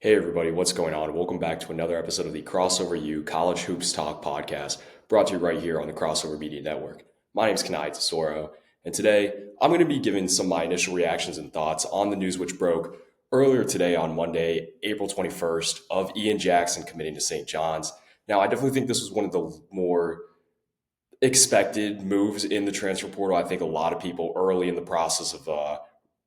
Hey everybody, what's going on? Welcome back to another episode of the Crossover U College Hoops Talk podcast, brought to you right here on the Crossover Media Network. My name is Kanaye, and today I'm going to be giving some of my initial reactions and thoughts on the news which broke earlier today on Monday, April 21st, of Ian Jackson committing to St. John's. Now, I definitely think this was one of the more expected moves in the transfer portal. I think a lot of people early in the process of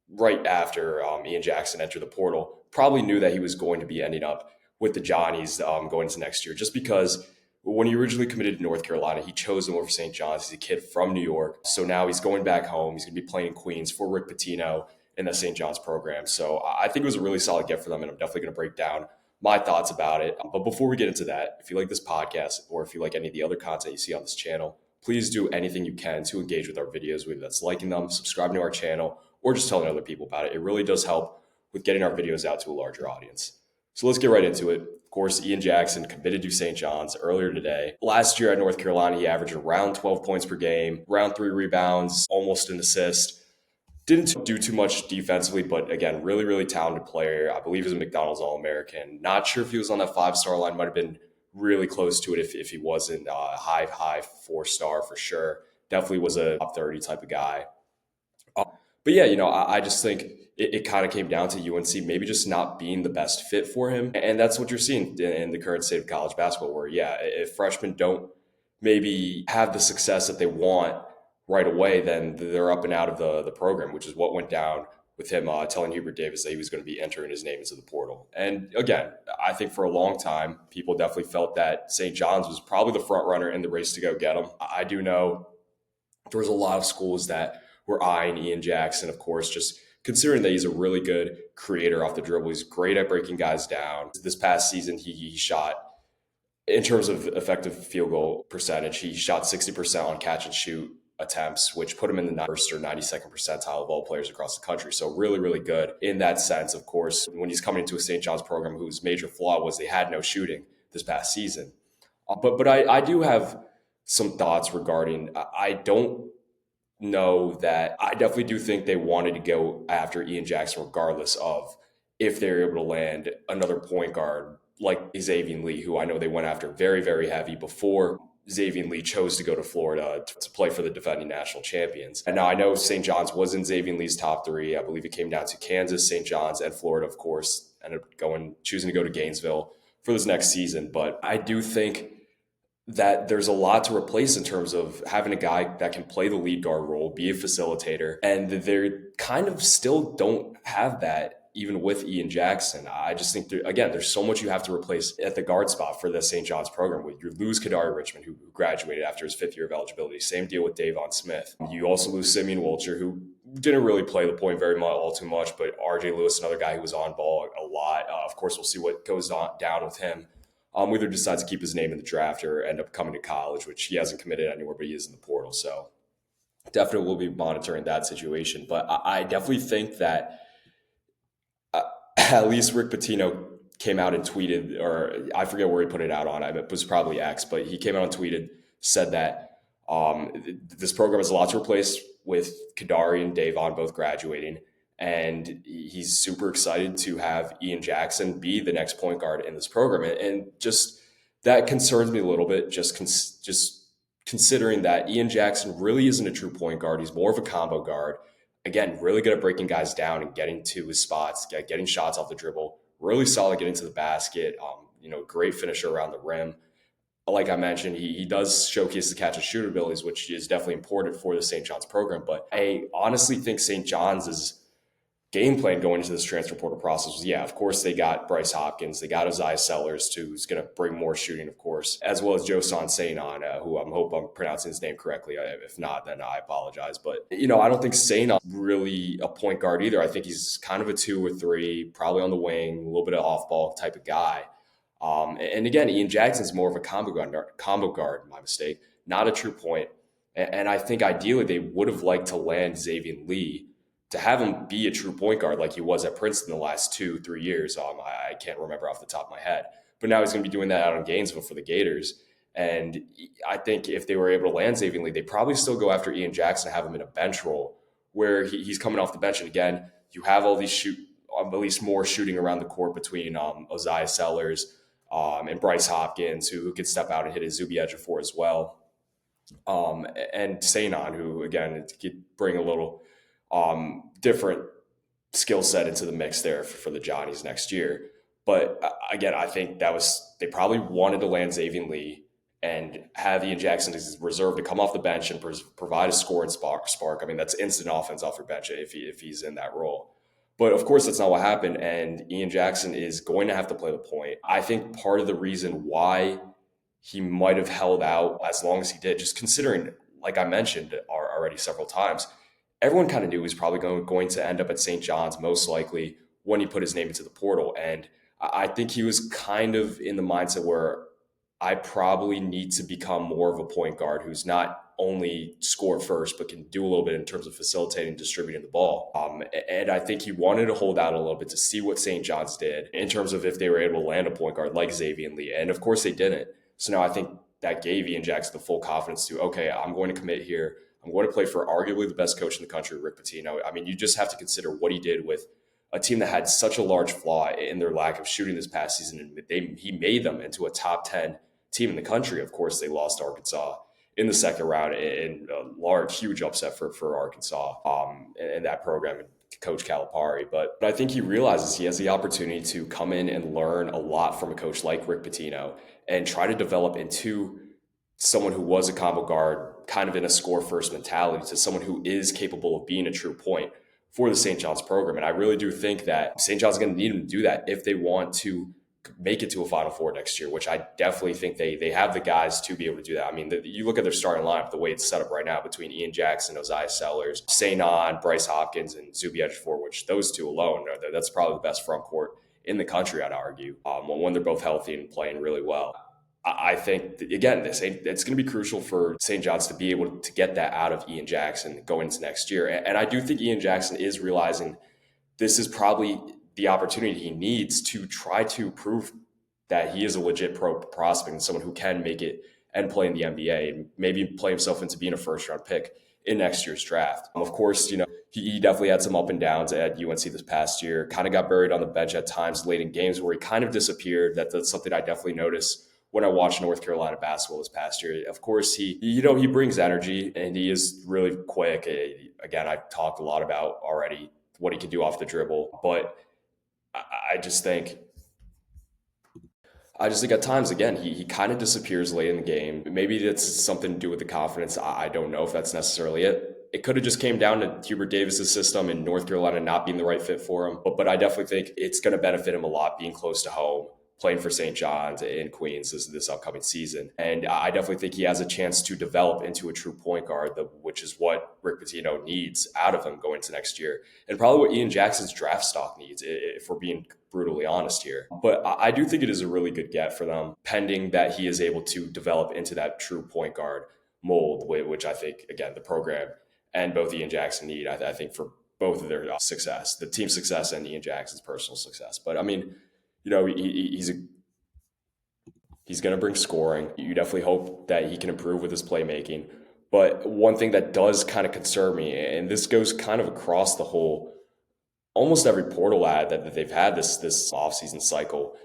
right after Ian Jackson entered the portal probably knew that he was going to be ending up with the Johnnies going into next year, just because when he originally committed to North Carolina, he chose them over St. John's. He's a kid from New York. So now he's going back home. He's going to be playing in Queens for Rick Pitino in the St. John's program. So I think it was a really solid get for them, and I'm definitely going to break down my thoughts about it. But before we get into that, if you like this podcast or if you like any of the other content you see on this channel, please do anything you can to engage with our videos, whether that's liking them, subscribing to our channel, or just telling other people about it. It really does help with getting our videos out to a larger audience. So let's get right into it. Of course, Ian Jackson committed to St. John's earlier today. Last year at North Carolina, he averaged around 12 points per game, around 3 rebounds, almost an assist. Didn't do too much defensively, but again, really, really talented player. I believe he was a McDonald's All-American. Not sure if he was on that 5-star line. Might have been really close to it if he wasn't high 4-star for sure. Definitely was a top 30 type of guy. But yeah, I just think it kind of came down to UNC maybe just not being the best fit for him. And that's what you're seeing in the current state of college basketball, where, yeah, if freshmen don't maybe have the success that they want right away, then they're up and out of the program, which is what went down with him telling Hubert Davis that he was going to be entering his name into the portal. And again, I think for a long time, people definitely felt that St. John's was probably the front runner in the race to go get him. I do know there was a lot of schools that were eyeing Ian Jackson, of course, just considering that he's a really good creator off the dribble. He's great at breaking guys down. This past season, he shot, in terms of effective field goal percentage, he shot 60% on catch and shoot attempts, which put him in the first or 92nd percentile of all players across the country. So really, really good in that sense. Of course, when he's coming into a St. John's program whose major flaw was they had no shooting this past season. But I do have some thoughts regarding, I don't know that I definitely do think they wanted to go after Ian Jackson regardless of if they're able to land another point guard like Xavier Lee, who I know they went after very, very heavy before Xavier Lee chose to go to Florida to play for the defending national champions. And now I know St. John's was in Xavier Lee's top three. I believe it came down to Kansas, St. John's, and Florida, of course, ended up choosing to go to Gainesville for this next season. But I do think that there's a lot to replace in terms of having a guy that can play the lead guard role, be a facilitator, and they kind of still don't have that even with Ian Jackson. I just think, there's so much you have to replace at the guard spot for the St. John's program. You lose Kanaye Richmond, who graduated after his 5th year of eligibility. Same deal with Davon Smith. You also lose Simeon Wilcher, who didn't really play the point all too much, but RJ Lewis, another guy who was on ball a lot. Of course, we'll see what goes down with him. Whether he decides to keep his name in the draft or end up coming to college, which he hasn't committed anywhere, but he is in the portal. So definitely we'll be monitoring that situation. But I definitely think that at least Rick Pitino came out and tweeted, or I forget where he put it out on. It was probably X, but he came out and tweeted, said that this program has a lot to replace with Kadari and Davon both graduating. And he's super excited to have Ian Jackson be the next point guard in this program. And just that concerns me a little bit, just considering that Ian Jackson really isn't a true point guard. He's more of a combo guard. Again, really good at breaking guys down and getting to his spots, getting shots off the dribble, really solid getting to the basket, great finisher around the rim. Like I mentioned, he does showcase the catch and shoot abilities, which is definitely important for the St. John's program. But I honestly think St. John's game plan going into this transfer portal process was, of course, they got Bryce Hopkins, they got Isaiah Sellers, who's going to bring more shooting, of course, as well as Josan Sainon, who I hope I'm pronouncing his name correctly. If not, then I apologize. But, I don't think Sainon really a point guard either. I think he's kind of a 2 or 3, probably on the wing, a little bit of off-ball type of guy. And again, Ian Jackson's more of a combo guard, my mistake, not a true point. And I think ideally they would have liked to land Xavier Lee to have him be a true point guard like he was at Princeton the last 2-3 years. I can't remember off the top of my head. But now he's going to be doing that out in Gainesville for the Gators. And I think if they were able to land Xavier Lee, they'd probably still go after Ian Jackson and have him in a bench role where he's coming off the bench. And again, you have all these at least more shooting around the court between Ozzie Sellers and Bryce Hopkins, who could step out and hit his Zuby Ejiofor as well. And Seinan, who again could bring a little different skill set into the mix there for the Johnnies next year. But again, I think they probably wanted to land Xavier Lee and have Ian Jackson as reserve to come off the bench and provide a score and spark. I mean, that's instant offense off your bench if he's in that role. But of course, that's not what happened. And Ian Jackson is going to have to play the point. I think part of the reason why he might have held out as long as he did, just considering, like I mentioned already several times, everyone kind of knew he was probably going to end up at St. John's most likely when he put his name into the portal. And I think he was kind of in the mindset where I probably need to become more of a point guard who's not only score first, but can do a little bit in terms of facilitating, distributing the ball. And I think he wanted to hold out a little bit to see what St. John's did in terms of if they were able to land a point guard like Xavier Lee. And of course they didn't. So now I think that gave Ian Jackson the full confidence to, okay, I'm going to commit here. I'm going to play for arguably the best coach in the country, Rick Pitino. I mean, you just have to consider what he did with a team that had such a large flaw in their lack of shooting this past season. And he made them into a top 10 team in the country. Of course, they lost to Arkansas in the second round in a huge upset for Arkansas and that program and Coach Calipari. But I think he realizes he has the opportunity to come in and learn a lot from a coach like Rick Pitino and try to develop into someone who was a combo guard, kind of in a score first mentality, to someone who is capable of being a true point for the St. John's program. And I really do think that St. John's is going to need him to do that if they want to make it to a Final Four next year, which I definitely think they have the guys to be able to do that. I mean, you look at their starting lineup, the way it's set up right now between Ian Jackson, Ozzie Sellers, Seinan, Bryce Hopkins, and Zuby Ejiofor, which those two alone, that's probably the best front court in the country, I'd argue, when they're both healthy and playing really well. I think, again, it's going to be crucial for St. John's to be able to get that out of Ian Jackson going into next year. And I do think Ian Jackson is realizing this is probably the opportunity he needs to try to prove that he is a legit pro prospect and someone who can make it and play in the NBA and maybe play himself into being a first-round pick in next year's draft. Of course, he definitely had some up and downs at UNC this past year, kind of got buried on the bench at times late in games where he kind of disappeared. That's something I definitely noticed when I watched North Carolina basketball this past year. Of course, he brings energy and he is really quick. Again, I've talked a lot about already what he can do off the dribble, but I just think at times, again, he kind of disappears late in the game. Maybe it's something to do with the confidence. I don't know if that's necessarily it. It could have just came down to Hubert Davis's system and North Carolina not being the right fit for him. But I definitely think it's going to benefit him a lot being close to home, playing for St. John's in Queens this upcoming season. And I definitely think he has a chance to develop into a true point guard, which is what Rick Pitino needs out of him going into next year. And probably what Ian Jackson's draft stock needs, if we're being brutally honest here. But I do think it is a really good get for them, pending that he is able to develop into that true point guard mold, which I think, again, the program and both Ian Jackson need, I think, for both of their success, the team success and Ian Jackson's personal success. But I mean, he's going to bring scoring. You definitely hope that he can improve with his playmaking. But one thing that does kind of concern me, and this goes kind of across the whole, almost every portal ad that they've had this offseason cycle,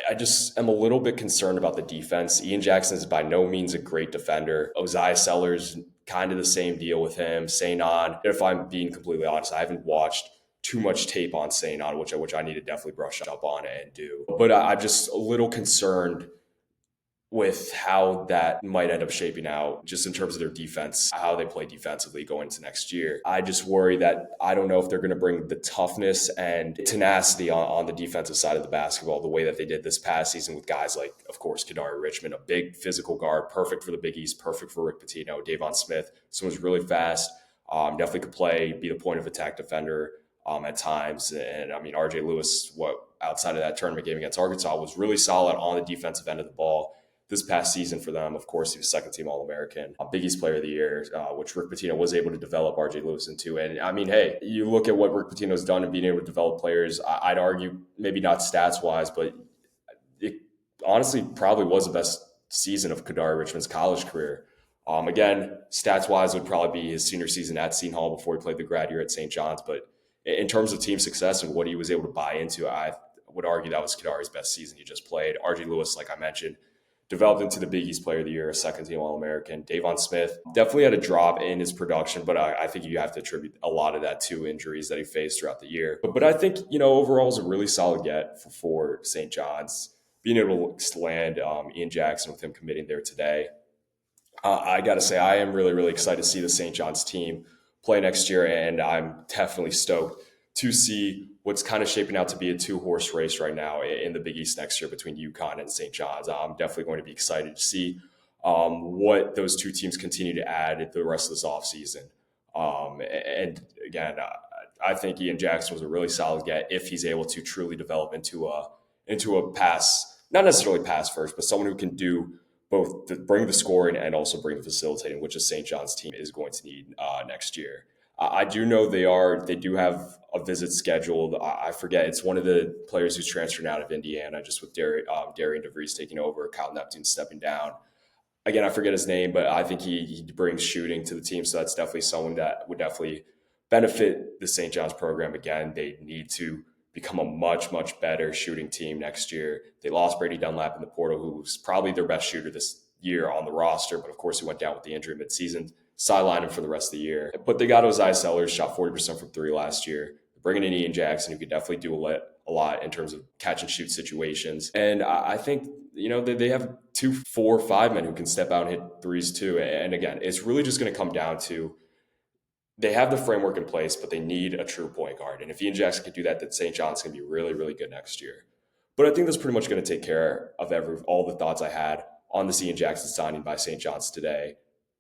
I just am a little bit concerned about the defense. Ian Jackson is by no means a great defender. Ozzie Sellers, kind of the same deal with him. Seinan, if I'm being completely honest, I haven't watched too much tape on Seinan, which I need to definitely brush up on and do. But I'm just a little concerned with how that might end up shaping out just in terms of their defense, how they play defensively going into next year. I just worry that I don't know if they're going to bring the toughness and tenacity on the defensive side of the basketball the way that they did this past season with guys like, of course, Kanaye Richmond, a big physical guard, perfect for the Big East, perfect for Rick Pitino, Davon Smith, someone's really fast, definitely could play, be the point of attack defender at times. And I mean, RJ Lewis, outside of that tournament game against Arkansas, was really solid on the defensive end of the ball this past season for them. Of course, he was second team All-American, Big East Player of the Year, which Rick Pitino was able to develop RJ Lewis into. And I mean, hey, you look at what Rick Pitino's done in being able to develop players, I'd argue maybe not stats-wise, but it honestly probably was the best season of Kanaye Richmond's college career. Again, stats-wise would probably be his senior season at Seton Hall before he played the grad year at St. John's, but in terms of team success and what he was able to buy into, I would argue that was Kanaye's best season he just played. RG Lewis, like I mentioned, developed into the Big East Player of the Year, a second-team All-American. Davon Smith definitely had a drop in his production, but I think you have to attribute a lot of that to injuries that he faced throughout the year. But I think, overall is a really solid get for St. John's. Being able to land Ian Jackson with him committing there today. I got to say, I am really, really excited to see the St. John's team play next year, and I'm definitely stoked to see what's kind of shaping out to be a two-horse race right now in the Big East next year between UConn and St. John's. I'm definitely going to be excited to see what those two teams continue to add the rest of this offseason. And again, I think Ian Jackson was a really solid get if he's able to truly develop into a pass, not necessarily pass first, but someone who can do both bring the scoring and also bring the facilitating, which a St. John's team is going to need next year. I do know they do have a visit scheduled. I forget, it's one of the players who's transferring out of Indiana, just with Darian DeVries taking over, Kyle Neptune stepping down. Again, I forget his name, but I think he brings shooting to the team, so that's definitely someone that would definitely benefit the St. John's program. Again, they need to become a much, much better shooting team next year. They lost Brady Dunlap in the portal, who's probably their best shooter this year on the roster, but of course he went down with the injury midseason, sidelined him for the rest of the year. But they got Ozai Sellers, shot 40% from three last year. Bringing in Ian Jackson, who could definitely do a lot in terms of catch and shoot situations. And I think, they have 2, 4, 5 men who can step out and hit threes too. And again, it's really just going to come down to they have the framework in place, but they need a true point guard. And if Ian Jackson can do that, then St. John's can be really, really good next year. But I think that's pretty much going to take care of all the thoughts I had on this Ian Jackson signing by St. John's today.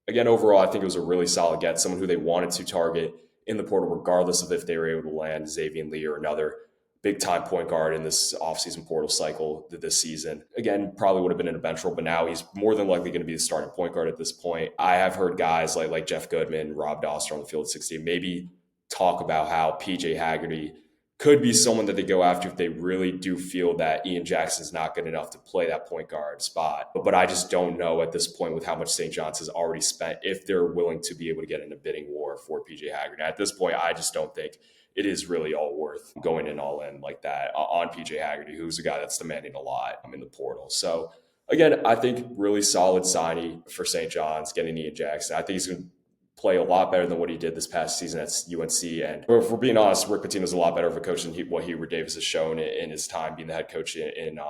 Again, overall, I think it was a really solid get, someone who they wanted to target in the portal, regardless of if they were able to land Xavier Lee or another big-time point guard in this offseason portal cycle this season. Again, probably would have been in a bench role, but now he's more than likely going to be the starting point guard at this point. I have heard guys like Jeff Goodman, Rob Doster on the field at 16 maybe talk about how PJ Haggerty could be someone that they go after if they really do feel that Ian Jackson's not good enough to play that point guard spot. But I just don't know at this point with how much St. John's has already spent if they're willing to be able to get in a bidding war for PJ Haggerty. At this point, I just don't think it is really all worth going in all in like that on PJ Haggerty, who's a guy that's demanding a lot in the portal. So again, I think really solid signing for St. John's, getting Ian Jackson. I think he's going to play a lot better than what he did this past season at UNC. And if we're being honest, Rick Pitino is a lot better of a coach than what Hubert Davis has shown in his time being the head coach in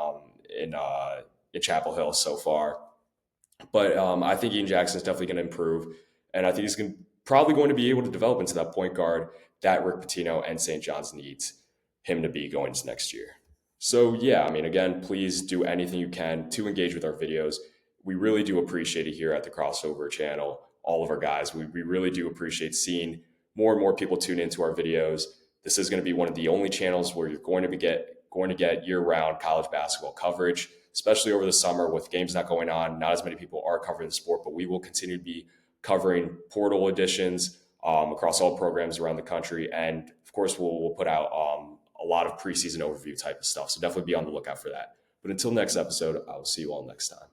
Chapel Hill so far. But I think Ian Jackson is definitely going to improve, and I think he's probably going to be able to develop into that point guard that Rick Pitino and St. John's needs him to be going into next year. So yeah, again, please do anything you can to engage with our videos. We really do appreciate it here at the Crossover channel. All of our guys, we really do appreciate seeing more and more people tune into our videos. This is going to be one of the only channels where you're going to get year-round college basketball coverage, especially over the summer with games not going on. Not as many people are covering the sport, but we will continue to be covering portal editions across all programs around the country. And of course, we'll put out a lot of preseason overview type of stuff. So definitely be on the lookout for that. But until next episode, I will see you all next time.